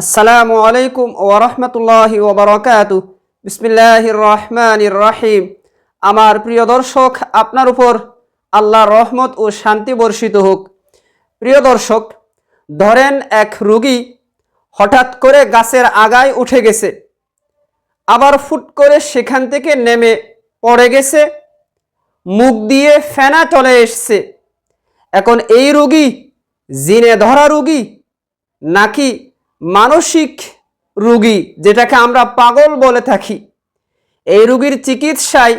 আসসালামু আলাইকুম ওয়া রাহমাতুল্লাহি ওয়া বারাকাতুহু। বিসমিল্লাহির রহমানির রহিম। আমার প্রিয় দর্শক, আপনার উপর আল্লাহর রহমত ও শান্তি বর্ষিত হোক। প্রিয় দর্শক, ধরেন এক রোগী হঠাৎ করে গাছের আগায় উঠে গেছে, আবার ফুট করে সেখান থেকে নেমে পড়ে গেছে, মুখ দিয়ে ফেনা চলে এসছে। এখন এই রোগী জিনে ধরা রোগী নাকি মানসিক রোগী, যেটাকে আমরা পাগল বলে থাকি? এই রোগীর চিকিৎসায়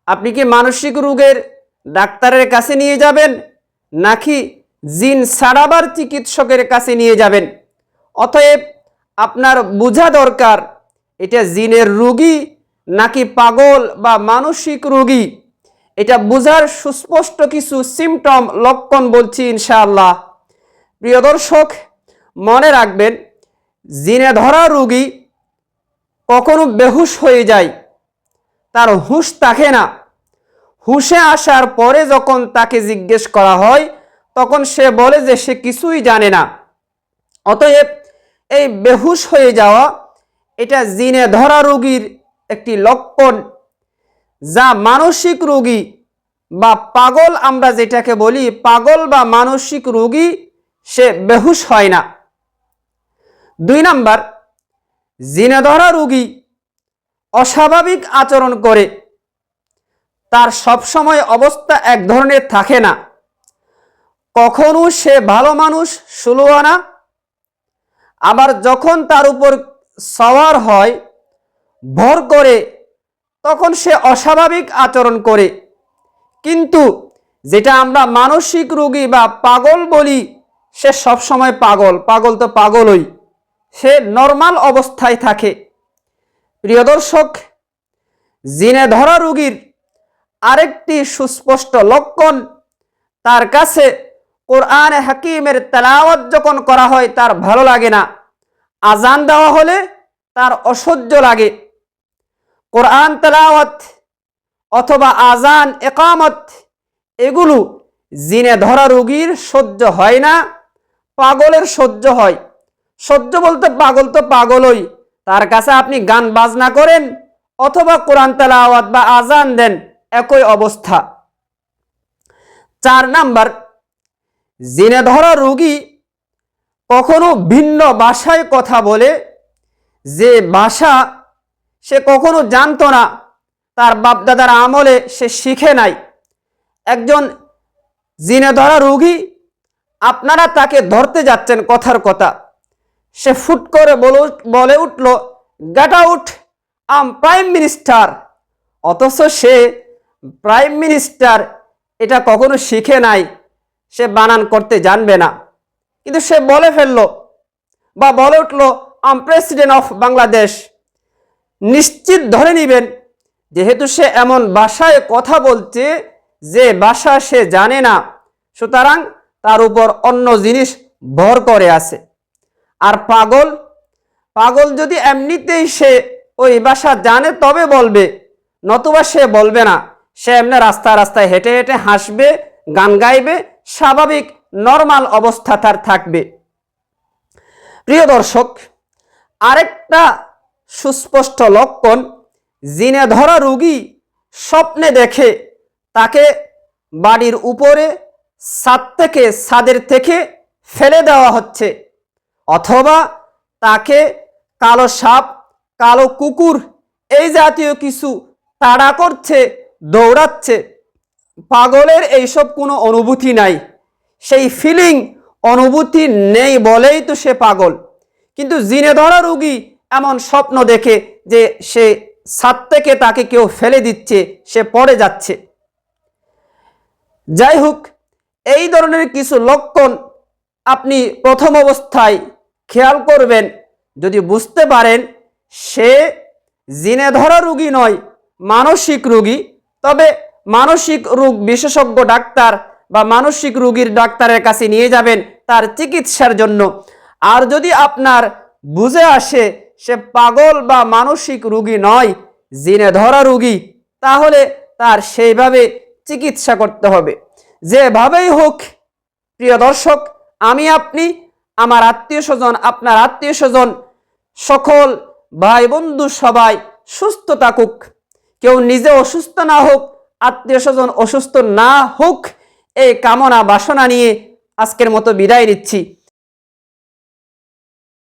আপনি কি মানসিক রোগের ডাক্তারের কাছে নিয়ে যাবেন নাকি জিন ছাড়াবার চিকিৎসকের কাছে নিয়ে যাবেন? অতএব আপনার বোঝা দরকার এটা জিনের রোগী নাকি পাগল বা মানসিক রোগী। এটা বোঝার সুস্পষ্ট কিছু সিমটম, লক্ষণ বলছি ইনশাআল্লাহ। প্রিয় দর্শক, মনে রাখবেন, জিনে ধরা রোগী কখনো বেহুশ হয়ে যায়, তার হুঁশ থাকে না। হুঁশে আসার পরে যখন তাকে জিজ্ঞেস করা হয় তখন সে বলে যে সে কিছুই জানে না। অতএব এই বেহুশ হয়ে যাওয়া এটা জিনে ধরা রোগীর একটি লক্ষণ, যা মানসিক রোগী বা পাগল আমরা যেটাকে বলি, পাগল বা মানসিক রোগী সে বেহুশ হয় না। 2 নাম্বার, জিনে ধরা রোগী অস্বাভাবিক আচরণ করে, তার সবসময় অবস্থা এক ধরনের থাকে না। কখনো সে ভালো মানুষ, সুলুয়ানা, আবার যখন তার উপর সওয়ার হয় ভর করে তখন সে অস্বাভাবিক আচরণ করে। কিন্তু যেটা আমরা মানসিক রোগী বা পাগল বলি, সে সবসময় পাগল। পাগল তো পাগলই, সে নর্মাল অবস্থায় থাকে। প্রিয় দর্শক, জিনে ধরা রোগীর আরেকটি সুস্পষ্ট লক্ষণ, তার কাছে কোরআন হাকিমের তেলাওয়াত যখন করা হয় তার ভালো লাগে না, আজান দেওয়া হলে তার অসহ্য লাগে। কোরআন তেলাওয়াত অথবা আজান, ইকামত, এগুলো জিনে ধরা রোগীর সহ্য হয় না, পাগলের সহ্য হয়। সহ্য বলতে পাগল তো পাগলই, তার কাছে আপনি গান বাজনা করেন অথবা কোরআন তেলাওয়াত বা আজান দেন, একই অবস্থা। 4 নাম্বার, জিনে ধরা রোগী কখনো ভিন্ন ভাষায় কথা বলে, যে ভাষা সে কখনো জানতো না, তার বাপদাদার আমলে সে শিখে নাই। একজন জিনে ধরা রোগী, আপনারা তাকে ধরতে যাচ্ছেন কথার কথা, সে ফুট করে বলে উঠল, গেট আউট, আম প্রাইম মিনিস্টার। অথচ সে প্রাইম মিনিস্টার এটা কখনো শিখে নাই, সে বানান করতে জানবে না, কিন্তু সে বলে ফেললো বা বলে উঠল, আম প্রেসিডেন্ট অফ বাংলাদেশ। নিশ্চিত ধরে নিবেন, যেহেতু সে এমন ভাষায় কথা বলছে যে ভাষা সে জানে না, সুতরাং তার উপর অন্য জিনিস ভর করে আছে। আর পাগল, পাগল যদি এমনিতেই সে ওই ভাষা জানে তবে বলবে, নতুবা সে বলবে না। সে এমনি রাস্তায় রাস্তায় হেঁটে হেঁটে হাসবে, গান গাইবে, স্বাভাবিক নর্মাল অবস্থা তার থাকবে। প্রিয় দর্শক, আরেকটা সুস্পষ্ট লক্ষণ, জিনে ধরা রোগী স্বপ্নে দেখে তাকে বাড়ির উপরে ছাদের থেকে ফেলে দেওয়া হচ্ছে, অথবা তাকে কালো সাপ, কালো কুকুর এই জাতীয় কিছু তাড়া করছে, দৌড়াচ্ছে। পাগলের এইসব কোনো অনুভূতি নাই, সেই ফিলিং, অনুভূতি নেই বলেই তো সে পাগল। কিন্তু জিনে ধরা রোগী এমন স্বপ্ন দেখে যে সে ছাদ থেকে তাকে কেউ ফেলে দিচ্ছে, সে পড়ে যাচ্ছে। যাই হোক, এই ধরনের কিছু লক্ষণ আপনি প্রথম অবস্থায় খেয়াল করবেন। যদি বুঝতে পারেন সে জিনে ধরা রোগী নয়, মানসিক রোগী, তবে মানসিক রোগ বিশেষজ্ঞ ডাক্তার বা মানসিক রোগীর ডাক্তারের কাছে নিয়ে যাবেন তার চিকিৎসার জন্য। আর যদি আপনার বুঝে আসে সে পাগল বা মানসিক রোগী নয়, জিনে ধরা রোগী, তাহলে তার সেইভাবে চিকিৎসা করতে হবে। যেভাবেই হোক, প্রিয় দর্শক, আমি আপনি আমার আত্মীয় স্বজন, আপনার আত্মীয় স্বজন, সকল ভাই বন্ধু সবাই সুস্থ থাকুক, কেউ নিজে অসুস্থ না হোক, আত্মীয় স্বজন অসুস্থ না হোক, এই কামনা বাসনা নিয়ে আজকের মতো বিদায় নিচ্ছি।